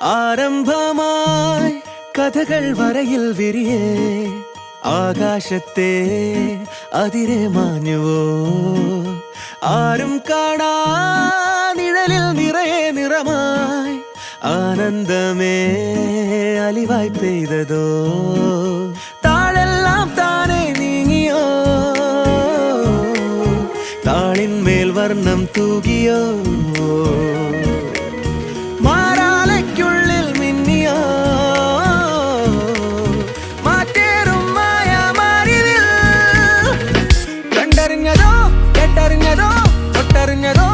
ആരംഭമായി കഥകൾ വരയിൽ വിരിയേ ആകാശത്തെ അതിരെ മാഞ്ഞുവോ ആരും കാണാ നിഴലിൽ നിറയെ നിറമായി ആനന്ദമേ അലിവായി പെയ്തതോ താഴെല്ലാം താനെ നീങ്ങിയോ താളിന്മേൽ വർണ്ണം തൂകിയോ മാറാലയ്ക്കുള്ളിൽ മിന്നിയോ മാറ്റേറും മായാമാരിതിൽ കണ്ടറിഞ്ഞതോ കേട്ടറിഞ്ഞതോ തൊട്ടറിഞ്ഞതോ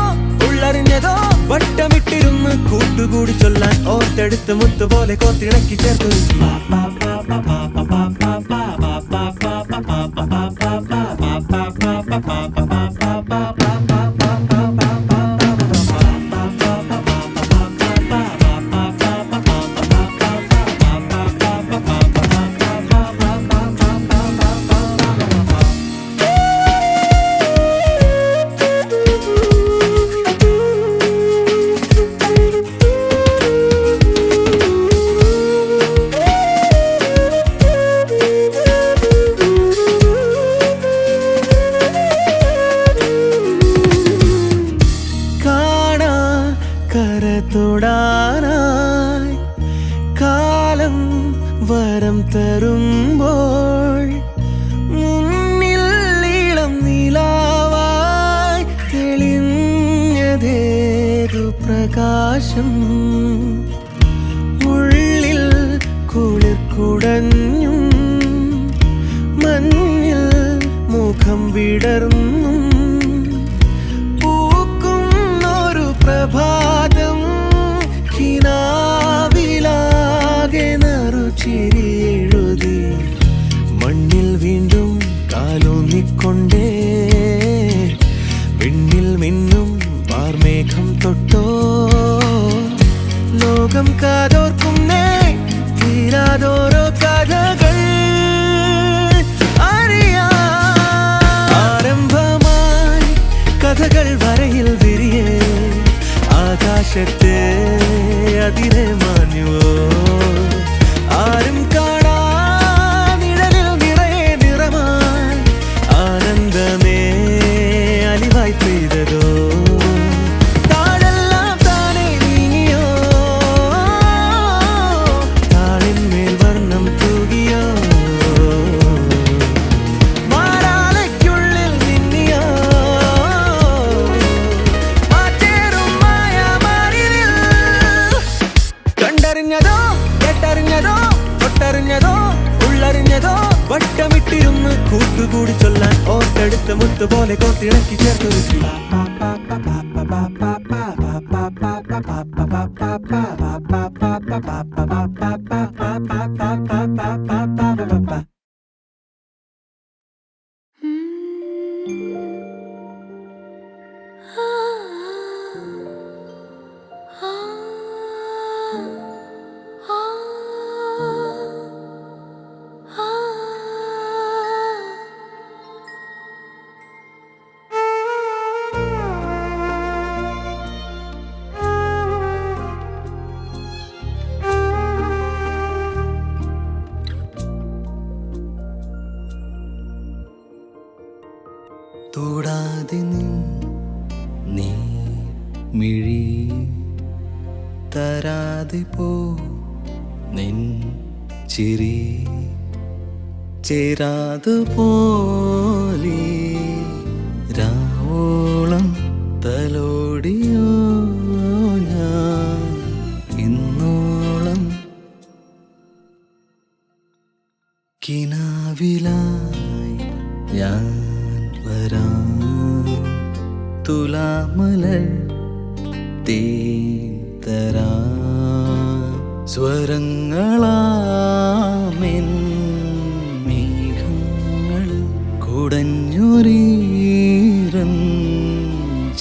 ഉള്ളറിഞ്ഞതോ വട്ടമിട്ടിരുന്ന് കൂട്ടുകൂടി ചൊല്ലാൻ ഓർത്തെടുത്ത് മുത്തുപോലെ കോർത്തിണക്കി ചേർത്തു തൊടാനായി കാലം വരം തരുമ്പോൾ മുന്നിൽ നീളം നിലാവായി തെളിഞ്ഞതേതു പ്രകാശം ഉള്ളിൽ കുളിർ കുടഞ്ഞും മഞ്ഞിൽ മുഖം വിടർന്നും പൂക്കുന്നൊരു പ്രഭാതം കിനാവിലാകെ നറുചിരി എഴുതി മണ്ണിൽ വീണ്ടും കാലൂന്നിക്കൊണ്ടേ പെണ്ണിൽ മിന്നും വാർമേഘം തൊട്ടോ ലോകം കാതോർക്കുന്നേ തീരാതോരോ കഥകൾ ആരംഭമായി കഥകൾ വരയിൽ വിരിയേ ആകാശത്തെ അതിരെ മാഞ്ഞുവോ ആരും കാണാ നിഴലിൽ നിറയെ നിറമായി ആനന്ദമേ അലിവായി പെയ്തതോ താഴെല്ലാം താനെ നീങ്ങിയോ താളിന്മേൽ വർണ്ണം തൂകിയോ മാറാലയ്ക്കുള്ളിൽ നിന്നിയോ മാറ്റേറും മായാമാരിതിൽ കണ്ടറിഞ്ഞതോ കേട്ടറിഞ്ഞതോ തൊട്ടറിഞ്ഞതോ ഉള്ളറിഞ്ഞതോ വട്ടമിട്ടിരുന്ന് കൂട്ടുകൂടി ചൊല്ലാൻ ഓർത്തെടുത്ത് മുത്തുപോലെ കോർത്തിണക്കി ചേർത്തു തൊടാതെ നീ മിഴി തരാതെ പോ നിൻ ചിരി ചേരാതെ പോലെ രാവോളം തലോടിയോ ഞാൻ ഇന്നോളം കിനാവിലായി ഞാൻ വരാം തുലാമലർ തേൻ തരാം സ്വരങ്ങളാമെൻ മേഘങ്ങൾ കുടഞ്ഞൊരീരൻ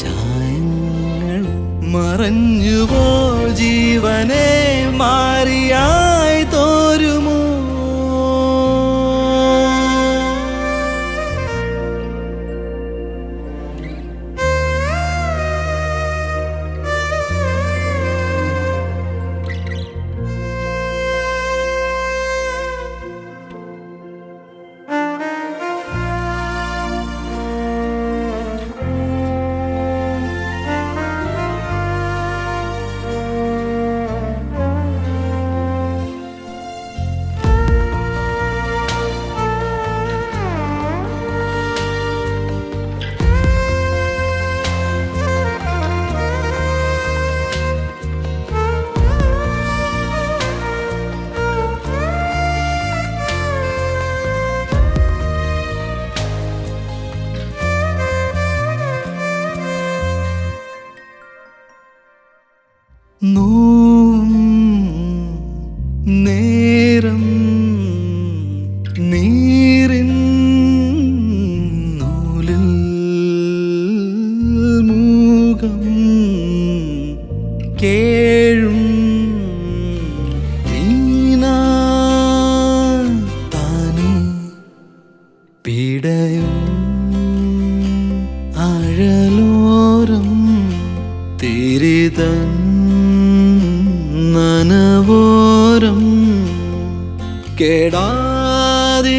ചായങ്ങൾ മറഞ്ഞുവോ ജീവനെ മാറിയായി തോരുമോ നേരം നീരിൻ നൂലിൽ മൂകം കേഴും മീനാ താനേ പിടയും അഴലോരം തിരിതൻ നനവോരം കേടാതെ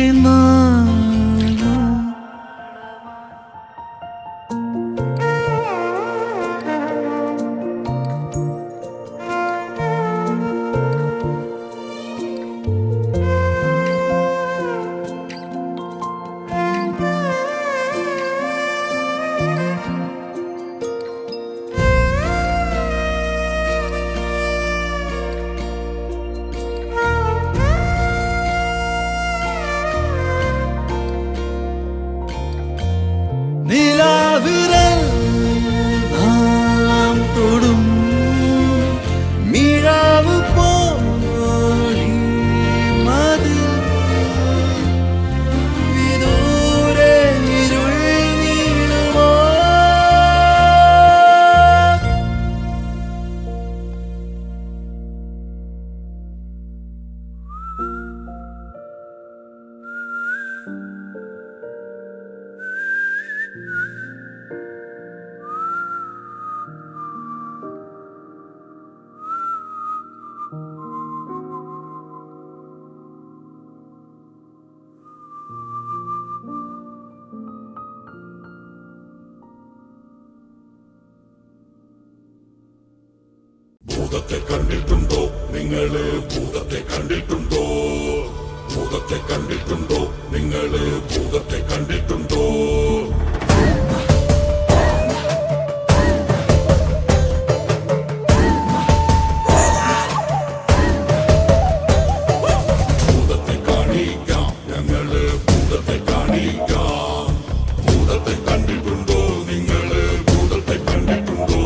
നിലാവിരൽ നാം തൊടും മിഴാവ് പോലി മതിൽ വിദൂരെ ഇരുൾ നീളുമോ ഭൂതത്തെ കണ്ടിട്ടുണ്ടോ നിങ്ങള്? ഭൂതത്തെ കണ്ടിട്ടുണ്ടോ? ഭൂതത്തെ കണ്ടിട്ടുണ്ടോ നിങ്ങള്? ഭൂതത്തെ കണ്ടിട്ടുണ്ടോ? ഭൂതത്തെ കാണിക്കാം ഞങ്ങള്, ഭൂതത്തെ കാണിക്കാം. ഭൂതത്തെ കണ്ടിട്ടുണ്ടോ നിങ്ങള്? ഭൂതത്തെ കണ്ടിട്ടുണ്ടോ?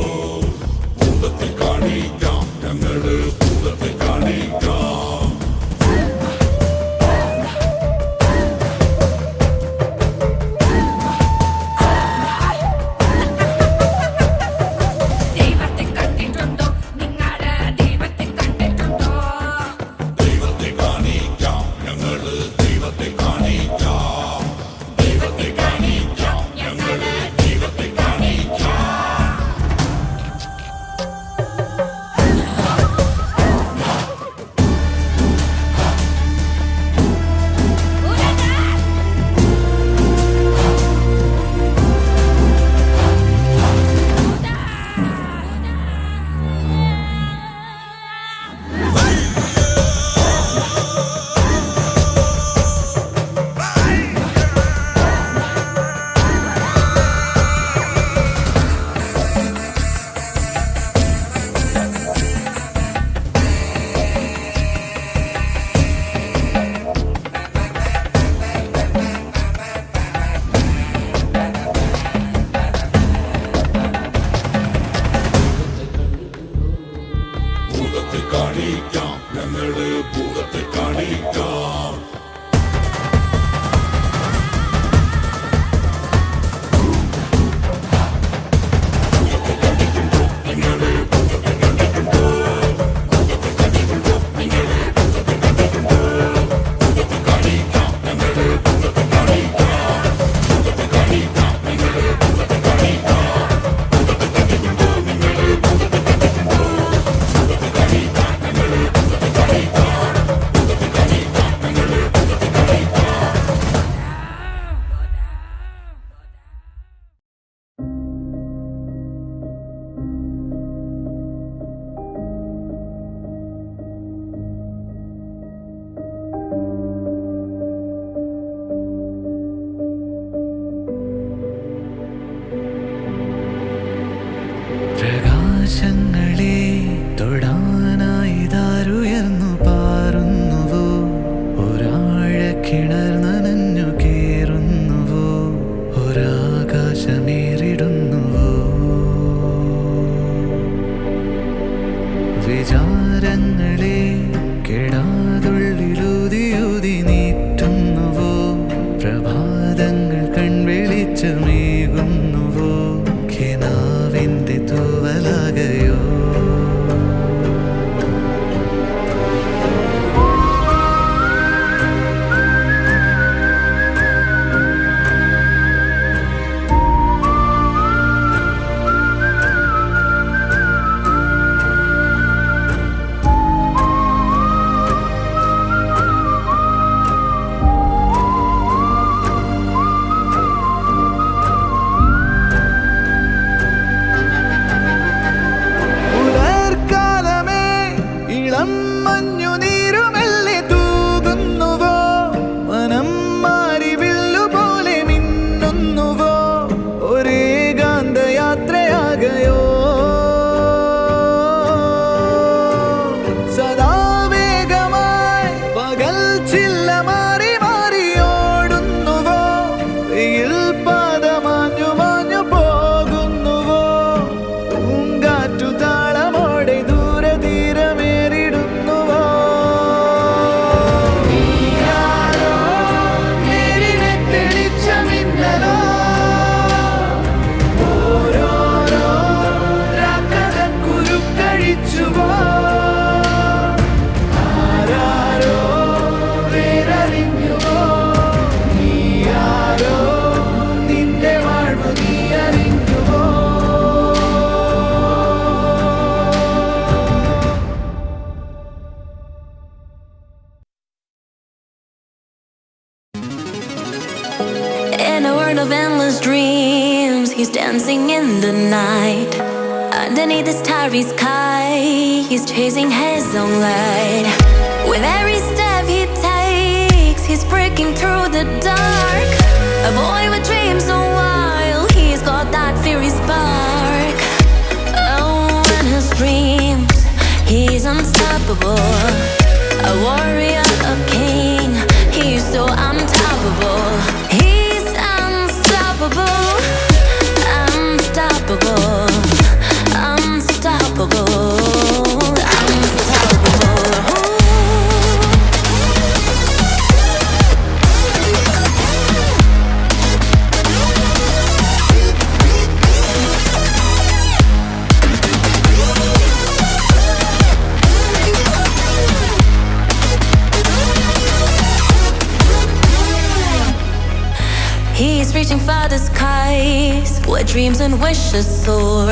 ഭൂതത്തെ കാണിക്കാം ഞങ്ങള്, ഭൂതത്തെ കാണിക്കാം. ദൈവത്തെ കണ്ടിട്ടുണ്ടോ നിങ്ങള്? ദൈവത്തെ കണ്ടിട്ടുണ്ടോ? ദൈവത്തെ കാണിക്കാം ഞങ്ങള്, ദൈവത്തെ കാണിക്കാം. ദൈവത്തെ കാണിക്കാം ഞങ്ങള്, ദൈവത്തെ കാണിക്കാം. ഭൂതത്തെ കാണിക്കാം ഞങ്ങള്, ഭൂതത്തെ കാണിക്കാം. ഭൂതത്തെ കണ്ടിട്ടുണ്ടോ നിങ്ങള്? ഭൂതത്തെ കണ്ടിട്ടുണ്ടോ? ഭൂതത്തെ കണ്ടിട്ടുണ്ടോ നിങ്ങള്? ഭൂതത്തെ കണ്ടിട്ടുണ്ടോ? ഭൂതത്തെ കാണിക്കാം ഞങ്ങള്, ഭൂതത്തെ കാണിക്കാം. ഭൂതത്തെ കാണിക്കാം ഞങ്ങള്, ഭൂതത്തെ കാണിക്കാം. ഭൂതത്തെ കണ്ടിട്ടുണ്ടോ നിങ്ങള്? ഭൂതത്തെ കണ്ടിട്ടുണ്ടോ? ഭൂതത്തെ കാണിക്കാം ഞങ്ങള്, ഭൂതത്തെ കാണിക്കാം. ഭൂതത്തെ കാണിക്കാം ഞങ്ങള്, ഭൂതത്തെ കാണിക്കാം. പ്രകാശങ്ങളെ തൊടാനായി ദാരുയർന്നു പാറുന്നുവോ? ഒരാഴക്കിണർ നനഞ്ഞു കേറുന്നുവോ? ഒരാകാശമേറിടുന്നുവോ? വിചാരങ്ങളെ കെടാതുള്ളിലൂതിയൂതി നീട്ടുന്നുവോ പ്രഭാതങ്ങൾ കൺവെളിച്ചമേകുന്നുവോ കിനാവിൻ്റെ തൂവലാകയോ മഞ്ഞുനീരുമെല്ലെ തൂകുന്നുവോ മനം മാറി വില്ലുപോലെ മിന്നുന്നുവോ ഒരേ ഗാന്ധയാത്രയാകയോ സദാ വേഗമായി പകൽ ചില്ല മാറി മാറി ഓടുന്നുവോ വെയിൽ പാത മാഞ്ഞു മാഞ്ഞു പോകുന്നുവോ പൂങ്കാറ്റു താളമോടെ ദൂരെ തീരമേറി In a world of endless dreams, he's dancing in the night. Underneath the starry sky, he's chasing his own light. With every step he takes, he's breaking through the dark. A boy with dreams so wild, he's got that fiery spark. Oh, in his dreams, he's unstoppable. A warrior, a king, he's so unstoppable. He's unstoppable, unstoppable, unstoppable, unstoppable. He's reaching for the skies, where dreams and wishes soar.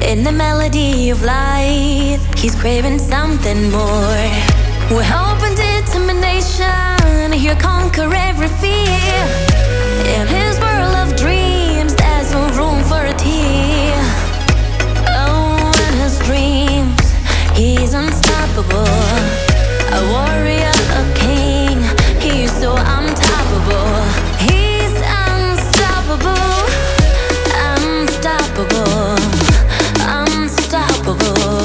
In the melody of life, he's craving something more. With hope and determination, he'll conquer every fear. In his world of dreams, there's no room for a tear. Oh, in his dreams, he's unstoppable. A warrior, a king, he's so unstoppable. He's unstoppable, unstoppable, unstoppable.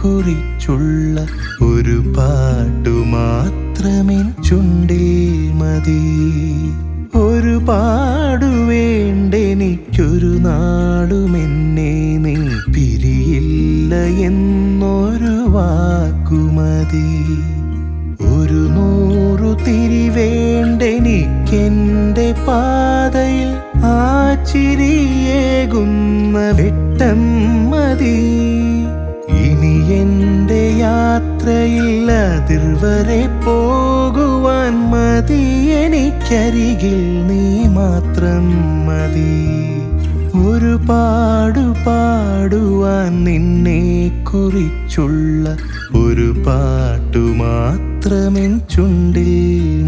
കുറിച്ചുള്ള ഒരു പാട്ടു മാത്രമെൻ ചുണ്ടിൽ മതി. ഒരു പാടുവേണ്ടെനിക്കൊരു നാളുമെന്നെ നീ പിരിയില്ല എന്നൊരു വാക്കുമതി. ഒരു 100 തിരിവേണ്ടെനിക്കെൻ്റെ പാതയിൽ ആ ചിരിയേകുന്ന വെട്ടം മതി. ഇനി എൻ്റെ യാത്രയിൽ അതിർവരെ പോകുവാൻ മതി. എനിക്കരികിൽ നീ മാത്രം മതി. ഒരു പാടുവാൻ നിന്നെ കുറിച്ചുള്ള ഒരു പാട്ടു മാത്രമെൻ ചുണ്ടിൽ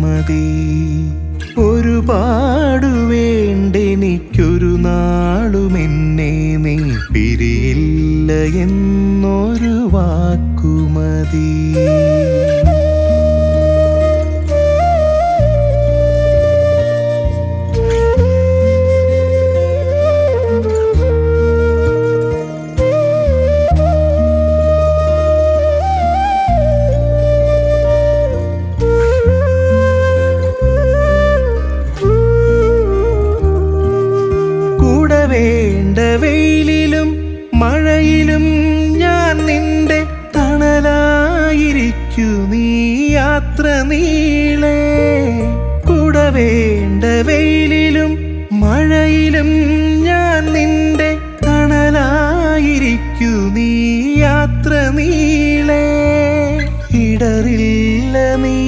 മതി. ഒരു പാടുവേണ്ടെനിക്കൊരു നാളുമെന്നെ നീ പിരിയില്ല എന്നൊരു വാക്കുമതി. വേണ്ട വെയിലിലും മഴയിലും ഞാൻ നിന്റെ തണലായിരിക്കൂ നീ യാത്ര നീളേ. കൂടെ വേണ്ട വെയിലിലും മഴയിലും ഞാൻ നിന്റെ തണലായിരിക്കൂ നീ യാത്ര നീളേ. ഇടറില്ല നീ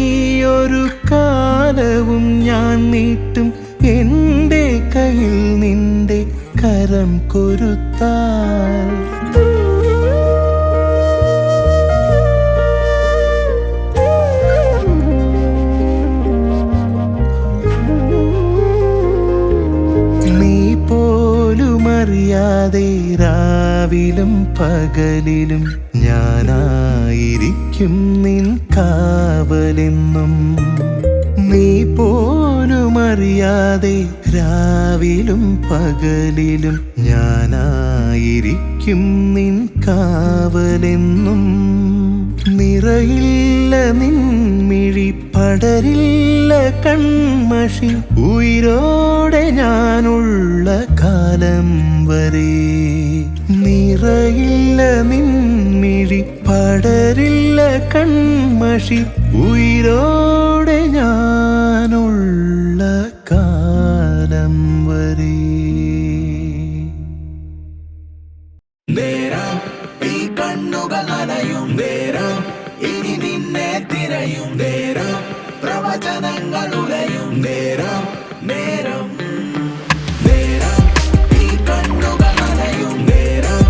ഒരു കാലവും ഞാൻ നീട്ടും എൻ്റെ കയ്യിൽ നിന്റെ കരം കൊരുത്താൽ. നീ പോലുമറിയാതെ രാവിലും പകലിലും ഞാനായിരിക്കും നിൻ കാവലെന്നും. നീ പോലുമറിയാതെ രാവിലും പകലിലും ഞാനായിരിക്കും നിൻ കാവലെന്നും. നിറയില്ല നിൻമിഴി പടരില്ല കൺമഷി ഉയിരോടെ ഞാനുള്ള കാലം വരെ. നിറയില്ല നിൻമിഴി പടരില്ല കൺമഷി ഉയിരോടെ ഞാനുള്ള കാലം വരെ. നേരം ഈ കണ്ണുകൾ നനയും നേരം, ഇനി നിന്നെ തിരയും നേരം, പ്രവചനങ്ങൾ ഉലയും നേരം. നേരം നേരം ഈ കണ്ണുകൾ നനയും നേരം,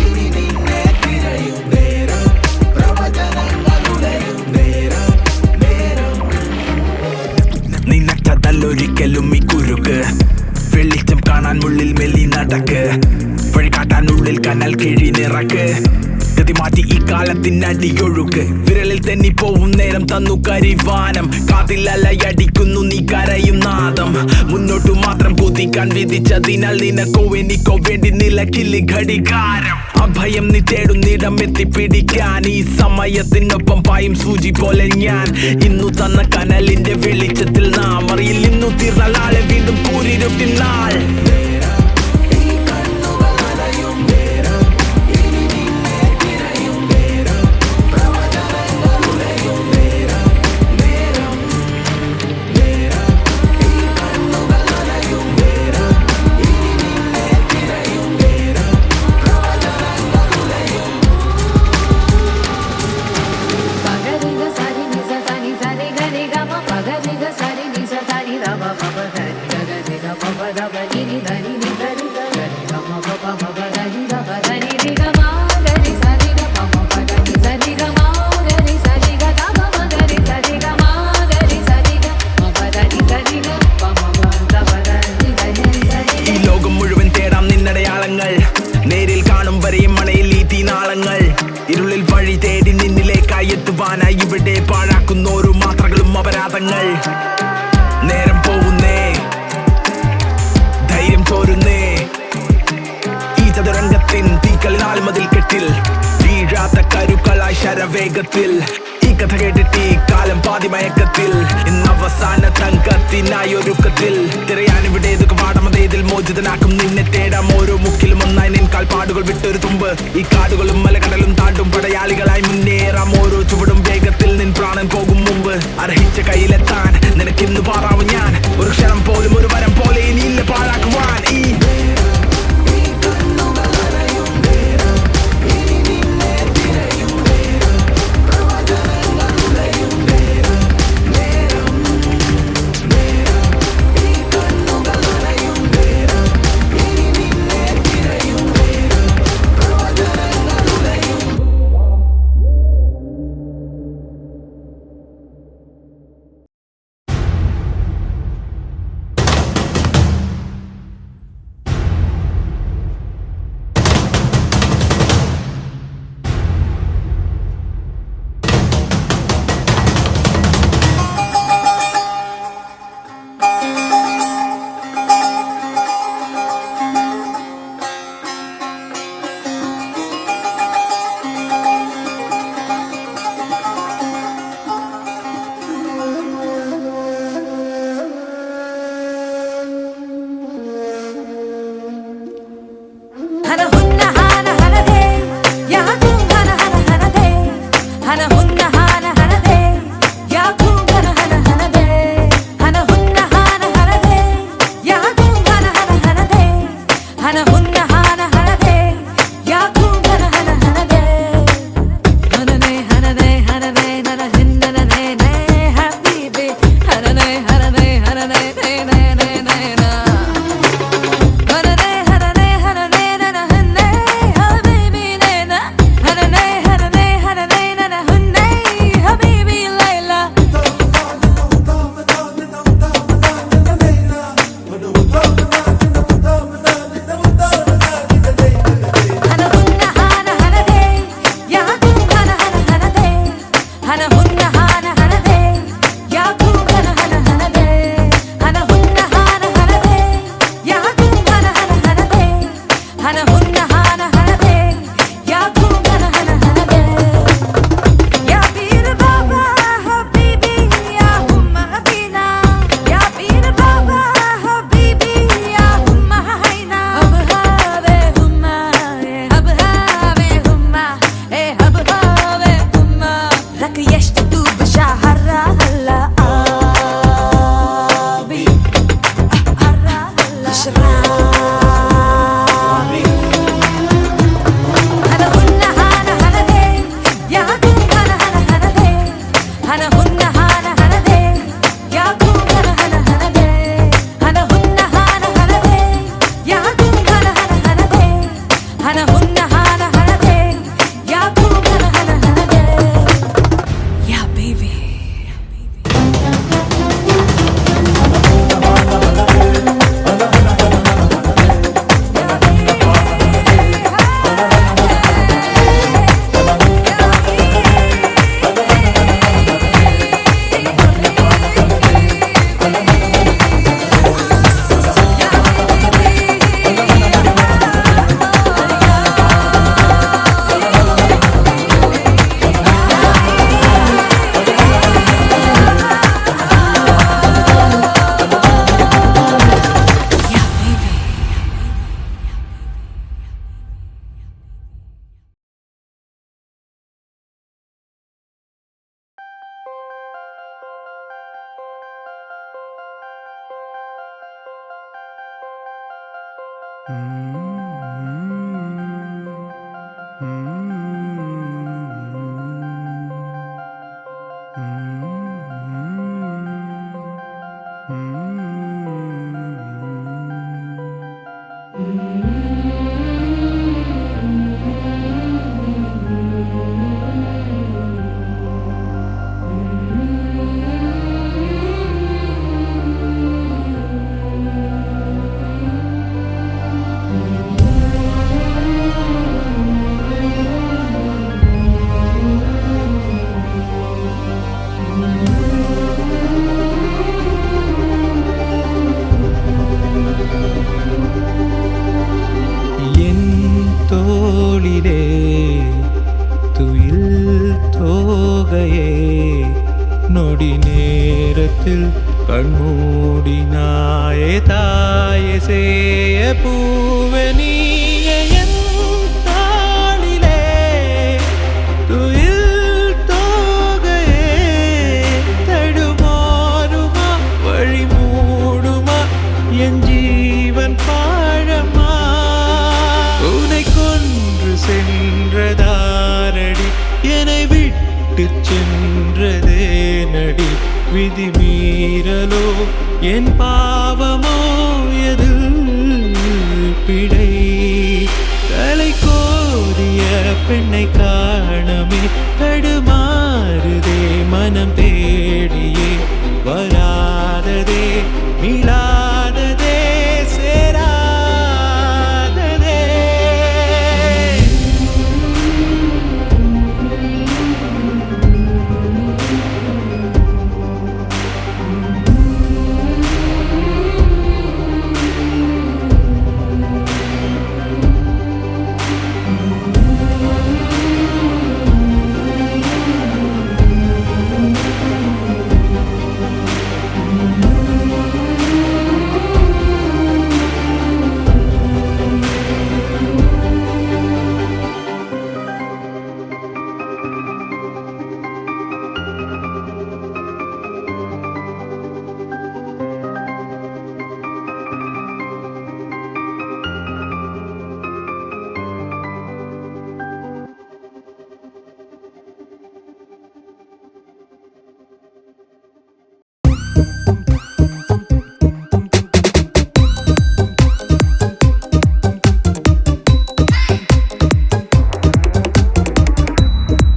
ഇനി നിന്നെ തിരയും നേരം, പ്രവചനങ്ങൾ ഉലയും നേരം. നേരം നിനക്കതല്ലൊരിക്കലും ഈ കുരുക്ക്, വെളിച്ചം കാണാൻ മുള്ളിൽ മെല്ലി നടക്ക്, വഴികാട്ടാനുള്ളിൽ കനൽ കിഴി നിറക്ക്. ഗതി മാറ്റി ഈ കാലത്തിനടിയൊഴുക്ക്, വിരലിൽ തെന്നിപ്പോവും നേരം തന്നു കരിവാനം. കാതിൽ അലയടിക്കുന്നു നീ കരയും നാദം, മുന്നോട്ടു മാത്രം കുതിക്കാൻ വിധിച്ചതിനാൽ നിനക്കോ എനിക്കോ വേണ്ടി നിലക്കില്ല ഘടികാരം. അഭയം നീ തേടുന്നിടം എത്തിപ്പിടിക്കാൻ ഈ സമയത്തിനൊപ്പം പായും സൂചി പോലെ ഞാൻ. ഇന്നു തന്ന കനലിന്റെ വെളിച്ചത്തിൽ നാം അറിയിൽ ഇന്നു തീർന്നാൽ നാളെ വീണ്ടും കൂരിരുട്ടിൽ നാൾ. ഇരുളിൽ വഴി തേടി നിന്നിലേക്കായി എത്തുവാനായി ഇവിടെ പാഴാക്കുന്നോരോ മാത്രകളും അപരാധങ്ങൾ. നേരം പോവുന്നേ, ധൈര്യം ചോരുന്നേ, ഈ ചതുരംഗത്തിൻ തീക്കളി നാലുമതിൽ കെട്ടിൽ വീഴാത്ത കരുക്ക വേഗത്തിൽ ഈ കഥ കേട്ടിട്ട് ഈ കാലം പാതി മയക്കത്തിൽ ഇന്ന് അവസാന തങ്കത്തിനായൊരുക്കത്തിൽ തിരയാനിവിടെ ഏതൊക്കെ വാടമതേതിൽ മോചിതനാക്കും നിന്നെ തേടാം ഓരോ മുക്കിലും ഒന്നായി നിൻ കാൽപ്പാടുകൾ വിട്ടൊരു തുമ്പ് ഈ കാടുകളും മലകടലും താണ്ടും പടയാളികളായി മുന്നേറാം ഓരോ ചുവടും വേഗത്തിൽ നിൻ പ്രാണൻ പോകും മുമ്പ് അർഹിച്ച കയ്യിലെത്താൻ നിനക്കിന്ന് പാറാവും ഞാൻ ഒരു ക്ഷണം പോലും ഒരു വരം പോലെ ഇനിയില്ല പാഴാക്കുവാൻ ഈ நொடி நேரத்தில் கண்மூடினாயே தாயே சேய பூவே நீயே என் தாளிலே துயில் தோகையே தடுமாறுமா வழி மூடுமா என் ஜீவன் பாழமா உனை கொன்று சென்றதாரடி என்னை விட்டு சென்றதே நடி விதி மீறலோ என் பாவமோ எதில் பிழை தலை கோரிய பெண்ணை காணமே தடுமாறுதே மனம் தேடியே வராததே மீளாததே சேராததே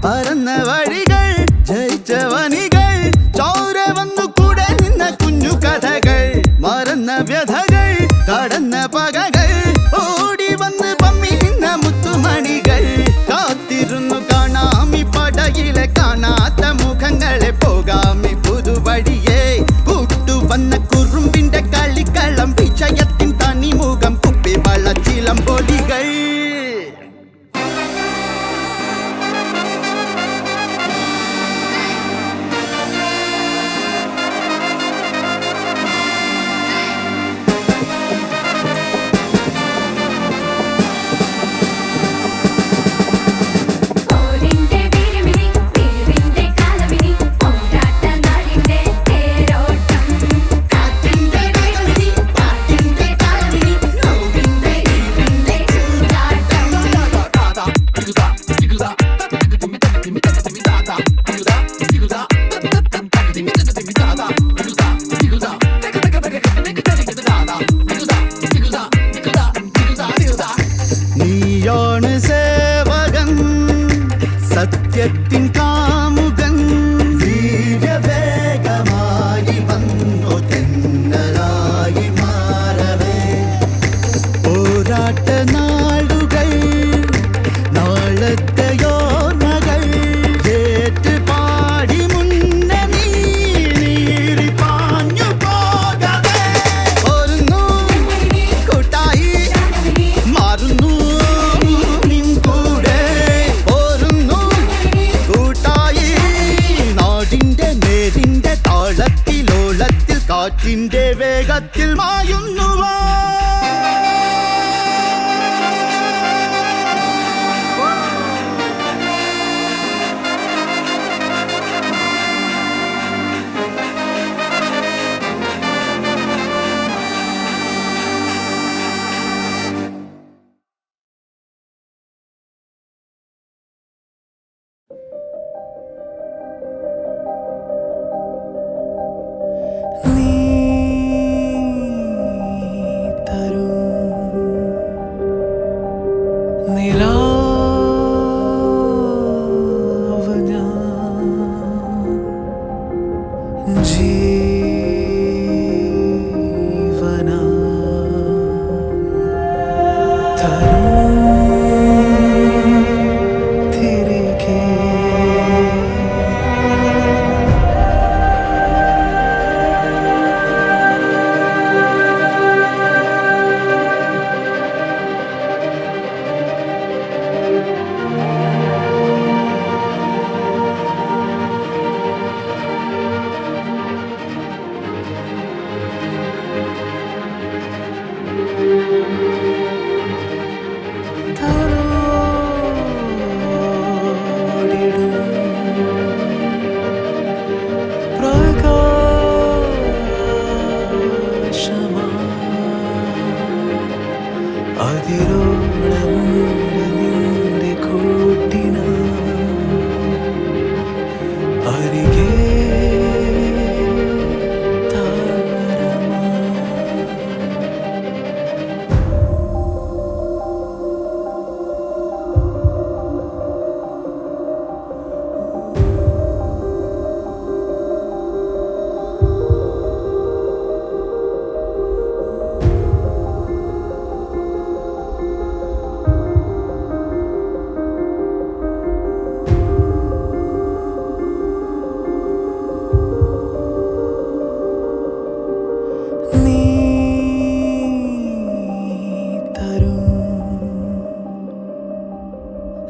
പറന്ന വഴികൾ ജയിച്ച വനികൾ ചോര വന്നു കൂടെ നിന്ന കുഞ്ഞു കഥകൾ മറന്ന വ്യഥകൾ കടന്ന പകകൾ ഓടി വന്ന് പമ്മി നിന്ന മുത്തുമണികൾ കാത്തിരുന്നു കാണാമി പടയിലെ കാണാത്ത മുഖങ്ങളെ പോകാമി പുതുവഴിയെ കൂട്ടുവന്ന കുറുമ്പിന്റെ കളിക്കളം വിജയത്തിൻ തനിമുഖം കുപ്പി വളച്ചിലമ്പൊലികൾ ഓരിന്റെ വീരമിനി വീരിന്റെ കാലമിനി പോരാട്ട നാടിന്റെ തേരോട്ടം കാറ്റിന്റെ വീരമിനി പാട്ടിന്റെ കാലമിനി നോവിന്റെ ഈവിന്റെ ചൂടാട്ടം നീയാണ് സേവകൻ സത്യത്തിൻ കാമുകൻ വീര്യവേഗമായി വന്നു തെന്നലായി മാറവേ പോരാട്ട നാളുകൾ നാളത്തെ ഓർമ്മകൾ ഏറ്റ് പാടി മുന്നേ നീറി പാഞ്ഞു പോകവേ ഒരുന്നു കൂട്ടായി മാറുന്നു നിൻ കൂടെ ഓരുന്നു കൂട്ടായി നാടിന്റെ നേരിന്റെ താളത്തിലോളത്തിൽ കാറ്റിന്റെ വേഗത്തിൽ മായുന്നുവാ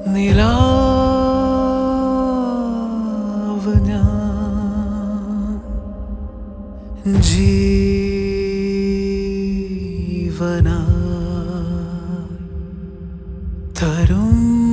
നിലാവ് ഞാൻ ജീവനായി തരും